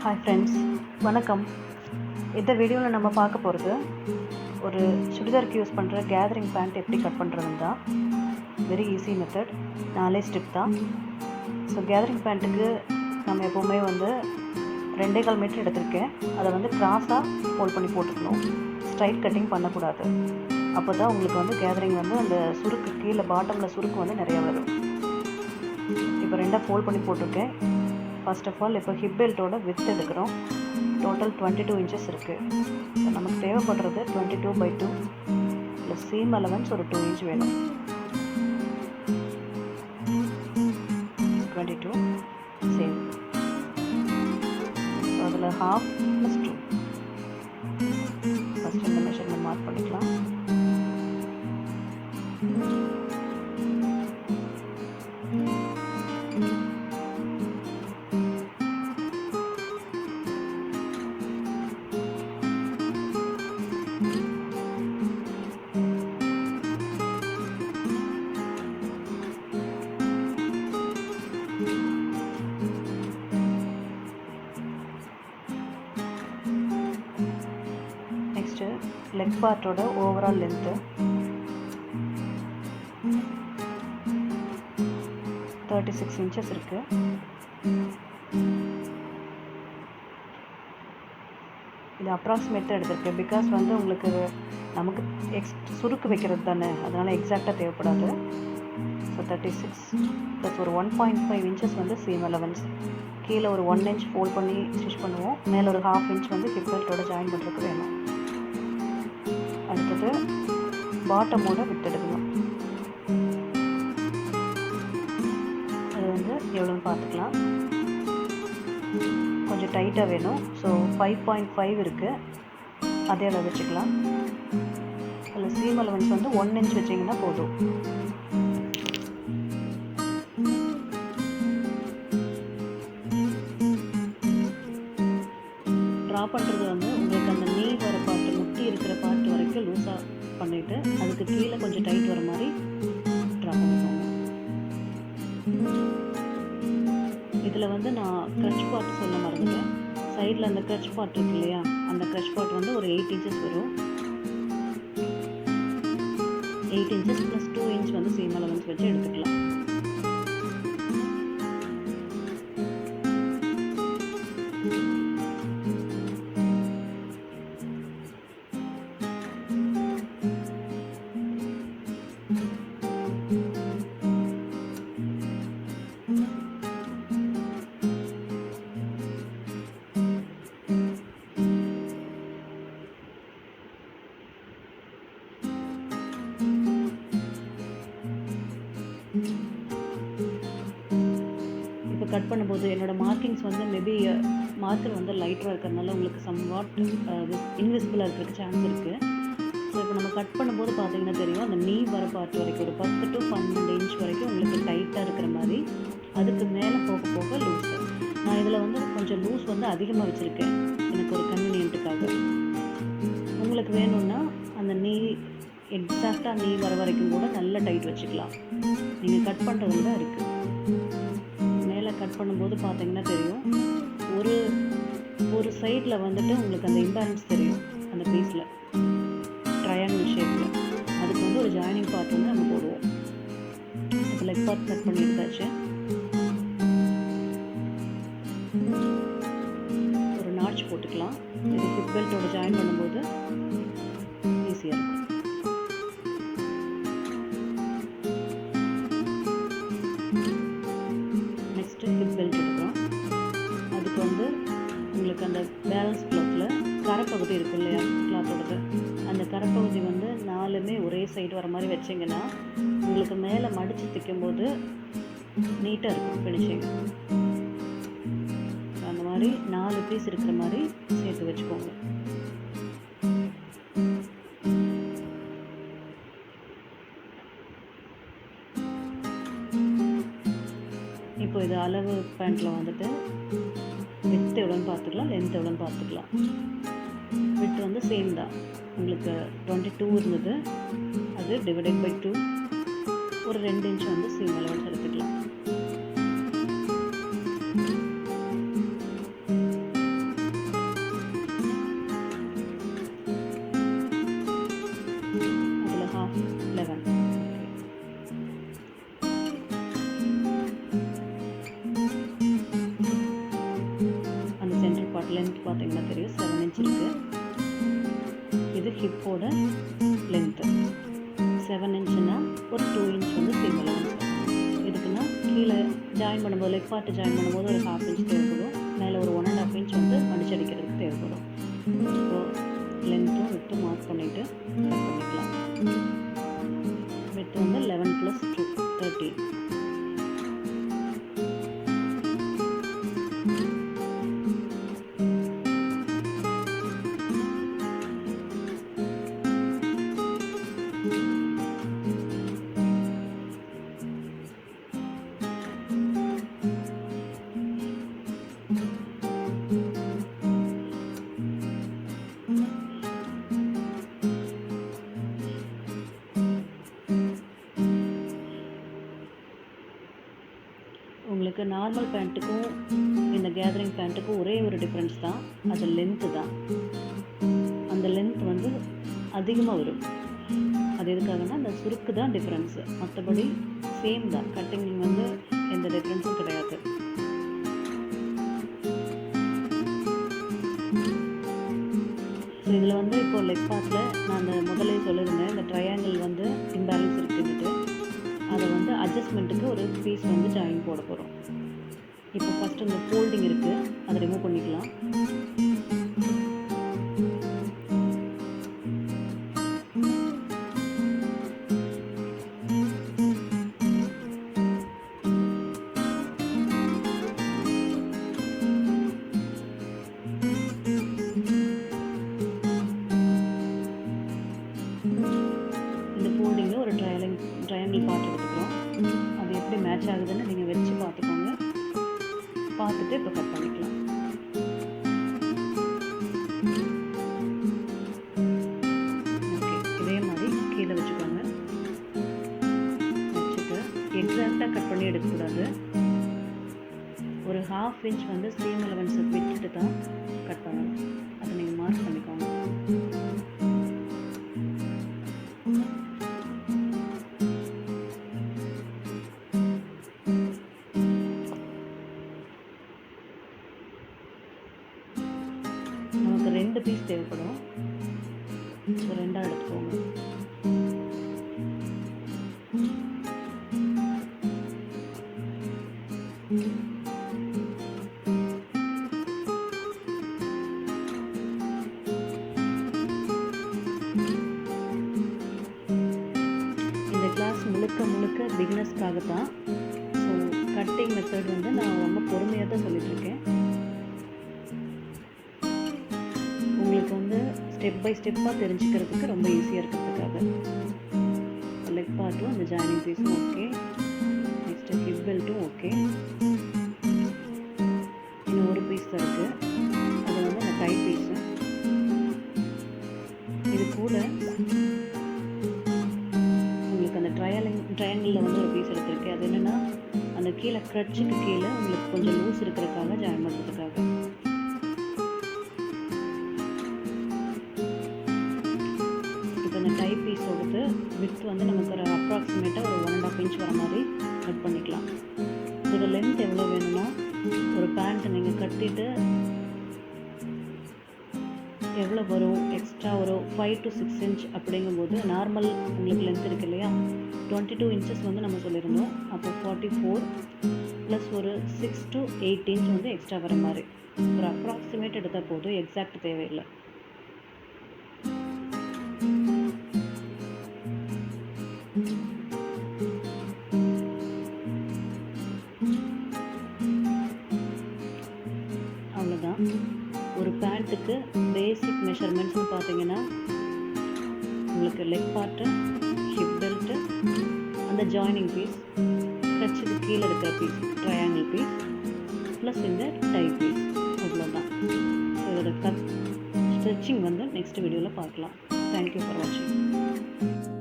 Hi friends, வணக்கம். இந்த வீடியோவில் நம்ம பார்க்க போகிறது ஒரு சுடிதாருக்கு யூஸ் பண்ணுற கேதரிங் பேண்ட் எப்படி கட் பண்ணுறதுன்னு தான். வெரி ஈஸி மெத்தட், 4 ஸ்டெப் தான். ஸோ கேதரிங் பேண்ட்டுக்கு நம்ம எப்போவுமே 2.25 மீட்டர் எடுத்திருக்கேன். அதை கிராஸாக ஃபோல்ட் பண்ணி போட்டுக்கணும். ஸ்ட்ரைட் கட்டிங் பண்ணக்கூடாது. அப்போ தான் உங்களுக்கு கேதரிங் அந்த சுருக்கு கீழே பாட்டமில் சுருக்கு நிறையா வரும். இப்போ 2 ஃபோல்ட் பண்ணி போட்டிருக்கேன். ஃபர்ஸ்ட் ஆஃப் ஆல் இப்போ ஹிப் பெல்ட்டோட வித் எடுக்கிறோம். டோட்டல் 22 இன்ச்சஸ் இருக்குது. இப்போ நமக்கு தேவைப்படுறது 22/2 ப்ளஸ் சீம் அலவன்ஸ் ஒரு 2 இன்ச் வேணும். 22 சேம். ஸோ அதில் ஹாஃப் ப்ளஸ் 2. ஃபஸ்ட் இந்த மெஷர்மெண்ட் மார்க் பண்ணிக்கலாம். நெக்ஸ்ட்டு லெக் பார்ட்டோட ஓவரால் லென்த்து 36 இன்ச்சஸ் இருக்குது. இது அப்ராக்சிமேட்டாக எடுத்திருக்கேன். பிகாஸ் உங்களுக்கு நமக்கு சுருக்கு வைக்கிறது தானே, அதனால் எக்ஸாக்டாக தேவைப்படாது. ஸோ 36 ப்ளஸ் ஒரு 1.5 இன்ச்சஸ் சீம் அலவன்ஸ். கீழே ஒரு 1 இன்ச் ஃபோல்ட் பண்ணி ஸ்டிச் பண்ணுவோம். மேலே ஒரு ½ இன்ச் ஹிப் பெல்ட்டோட ஜாயின் பண்ணுறதுக்கு வேணும். அடுத்தது பாட்டமோட விட்டு எடுக்கணும். அது எவ்வளோன்னு பார்த்துக்கலாம். கொஞ்சம் டைட்டாக வேணும். ஸோ 5.5 இருக்குது. அதே அளவு வச்சுக்கலாம். அதில் சீம் அலவன்ஸ் 1 இன்ச் வச்சிங்கன்னா போதும். ட்ரா பண்ணுறது உங்களுக்கு அந்த நீ வர பாட்டு, முட்டி இருக்கிற பாட்டு வரைக்கும் லூஸாக பண்ணிவிட்டு அதுக்கு கீழே கொஞ்சம் டைட் வர மாதிரி ட்ரா பண்ணிக்கோங்க. இதில் நான் க்ரச் பார்ட் சொல்ல மறந்துட்டேன். சைடில் அந்த க்ரச் பார்ட் இருக்கு இல்லையா, அந்த க்ரச் பார்ட் ஒரு 8 இன்ச்சஸ் வரும். 8 inches plus 2 inch seam allowance வச்சு எடுத்துக்கலாம். இப்போ கட் பண்ணும்போது என்னோடய மார்க்கிங்ஸ் மேபி மார்க்கர் லைட்டாக இருக்கிறதுனால உங்களுக்கு சம்வாட் இன்விசிபிளாக இருக்கிறதுக்கு சான்ஸ் இருக்குது. ஸோ இப்போ நம்ம கட் பண்ணும்போது பார்த்தீங்கன்னா தெரியும், அந்த நீ வர பார்ட் வரைக்கும் ஒரு 10 to 12 இன்ச் வரைக்கும் உங்களுக்கு டைட்டாக இருக்கிற மாதிரி. அதுக்கு மேலே போக போக லூஸு. நான் இதில் கொஞ்சம் லூஸ் அதிகமாக வச்சுருக்கேன், எனக்கு ஒரு கன்வீனியன்ட்டுக்காக. உங்களுக்கு வேணும்னா அந்த நீ எக்ஸாக்டாக நீ வர வரைக்கும் கூட நல்ல டைட் வச்சுக்கலாம். நீங்கள் கட் பண்ணுறது தான் இருக்குது. மேலே கட் பண்ணும்போது பார்த்தீங்கன்னா தெரியும், ஒரு சைடில் உங்களுக்கு அந்த இம்பேலன்ஸ் தெரியும். அந்த பீஸில் ட்ரையாங்கிள் ஷேப்பில் அதுக்கு ஒரு ஜாயினிங் பார்ட் நம்ம போடுவோம். இப்போ லெக் பார்ட் கட் பண்ணி எடுத்தாச்சு. ஒரு நாட்ச் போட்டுக்கலாம். இது ஹிப் பெல்ட்டோட ஜாயின் பண்ணும்போது ஈஸியாக இருக்கும். நெக்ஸ்ட்டு ஹிப் பெல்ட் எடுக்கிறோம். அதுக்கு உங்களுக்கு அந்த பேலன்ஸ் கிளாத்தில் கரைப்பகுதி இருக்கும் இல்லையா, கிளாத்தோடது, அந்த கரைப்பகுதி 4மே ஒரே சைடு வர மாதிரி வச்சிங்கன்னா உங்களுக்கு மேலே மடித்து தைக்கும்போது நீட்டாக இருக்கும் ஃபினிஷிங். அந்த மாதிரி 4 பீஸ் இருக்கிற மாதிரி சேர்த்து வச்சுக்கோங்க. இப்போ இது அளவு பேண்ட்டில் வித் எவ்வளோன்னு பார்த்துக்கலாம், லென்த் எவ்வளோன்னு பார்த்துக்கலாம். வித் சேம் தான். உங்களுக்கு 22 இருந்தது, அது டிவைடட் பை 2 ஒரு 2 இன்ச் சீம் அலவன்ஸ் எடுத்துக்கலாம். லென்த் பார்த்தீங்கன்னா தெரியும், 7 இன்ச் இருக்குது. இது ஹிப்போட லென்த்து 7 இன்ச்சுன்னா ஒரு 2 இன்ச் வந்து சீம் அலவன்ஸ். இதுக்குன்னா கீழே ஜாயின் பண்ணும்போது, லெக் பார்ட்டு ஜாயின் பண்ணும்போது ஒரு 1/2 இன்ச் தேவைப்படும். மேலே ஒரு 1.5 இன்ச் வந்து மடிச்சடிக்கிறதுக்கு தேவைப்படும். ஸோ லென்த்தும் வித்தும் மார்க் பண்ணிவிட்டு கட் பண்ணிக்கலாம். வித்து வந்து 11 + 2 13. உங்களுக்கு நார்மல் பேண்ட்டுக்கும் இந்த கேதரிங் பேண்ட்டுக்கும் ஒரே ஒரு டிஃப்ரென்ஸ் தான், அது லென்த்து தான். அந்த லென்த் வந்து அதிகமாக வரும். அது எதுக்காகனா அந்த சுருக்கு தான் டிஃப்ரென்ஸு, மற்றபடி சேம் தான். கட்டிங் வந்து எந்த டிஃப்ரென்ஸும் கிடையாது. ஸோ இதில் வந்து இப்போ லெக் பார்ட்டில் நான் அந்த முதலே சொல்லியிருந்தேன், இந்த ட்ரையாங்கிள் வந்து இம்பேலன்ஸ் இருக்குன்னுட்டு. அதை வந்து அட்ஜஸ்ட்மெண்ட்டுக்கு ஒரு பீஸ் வந்து ஜாயின் போட போகிறோம். இப்போ ஃபஸ்ட்டு இந்த ஃபோல்டிங் இருக்குது, அதை ரிமூவ் பண்ணிக்கலாம். இந்த ஃபோல்டிங்கில் ஒரு ட்ரையாங்கிள் பார்ட் எடுத்துக்கிறோம். அது எப்படி மேட்ச் ஆகுதுன்னு நீங்கள் வச்சு பார்த்துக்கோங்க. பார்த்துட்டு இப்போ கட் பண்ணிக்கலாம். ஓகே, இதே மாதிரி கீழே வச்சுக்கோங்க. வச்சுட்டு எக்ஸாக்டாக கட் பண்ணி எடுக்கக்கூடாது. ஒரு 1/2 இன்ச் வந்து சீம் அலவன்ஸை விட்டுட்டு தான் கட் பண்ணணும். அதை நீங்கள் மார்க் பண்ணிக்கோங்க. நமக்கு 2 பீஸ் தேவைப்படும். ஸோ 2ஆக எடுத்துக்கோங்க. இந்த கிளாஸ் முழுக்க பிகினர்ஸ்க்காக தான். ஸோ கட்டிங் மெத்தட் வந்து நான் ரொம்ப பொறுமையாக தான் சொல்லிட்டுருக்கேன். உங்களுக்கு வந்து ஸ்டெப் பை ஸ்டெப்பாக தெரிஞ்சுக்கிறதுக்கு ரொம்ப ஈஸியாக இருக்கிறதுக்காக. லெக் பார்ட்டும் அந்த ஜாயினிங் பீஸும் ஓகே. நெக்ஸ்ட்டு ஹிப் பெல்ட்டும் ஓகே. இன்னும் ஒரு பீஸ் தான் இருக்குது, அது வந்து அந்த டை பீஸு. இது கூட உங்களுக்கு அந்த ட்ரையாங்கிளில் வந்து ஒரு பீஸ் எடுத்துருக்கு. அது என்னென்னா அந்த கீழே க்ரட்சுக்கு கீழே உங்களுக்கு கொஞ்சம் லூஸ் இருக்கிறதுக்காக ஜாயின் பண்ணுறதுக்காக. இப்போ இந்த டை பீஸோடது வித் வந்து நமக்கு ஒரு அப்ராக்சிமேட்டாக ஒரு 1.5 இன்ச் வர மாதிரி கட் பண்ணிக்கலாம். இதோட லென்த் எவ்வளோ வேணும்னா, ஒரு பேண்ட்டு நீங்கள் கட்டிட்டு எவ்வளோ வரும், எக்ஸ்ட்ரா ஒரு 5 to 6 இன்ச் அப்படிங்கும்போது நார்மல் உங்களுக்கு லென்த் இருக்குது இல்லையா, 22 இன்ச்சஸ் வந்து நம்ம சொல்லியிருந்தோம். அப்போ 44 ப்ளஸ் ஒரு 6 to 8 இன்ச் வந்து எக்ஸ்ட்ரா வர மாதிரி ஒரு அப்ராக்சிமேட் எடுத்தால் போதும், எக்ஸாக்ட் தேவையில்லை. அவ்வளோதான். ஒரு பேண்ட்டுக்கு பேசிக் மெஷர்மெண்ட்ஸ்னு பார்த்தீங்கன்னா, உங்களுக்கு லெக் பார்ட்டு, ஹிப் பெல்ட்டு, அந்த ஜாயினிங் பீஸ், கச்சுக்கு கீழே இருக்கிற பீஸ் ட்ரையாங்கிள் பீஸ், ப்ளஸ் இந்த டை பீஸ், அவ்வளோதான். ஸோ இதோட ஸ்டிச்சிங் வந்து நெக்ஸ்ட் வீடியோவில் பார்க்கலாம். தேங்க்யூ ஃபார் வாட்சிங்.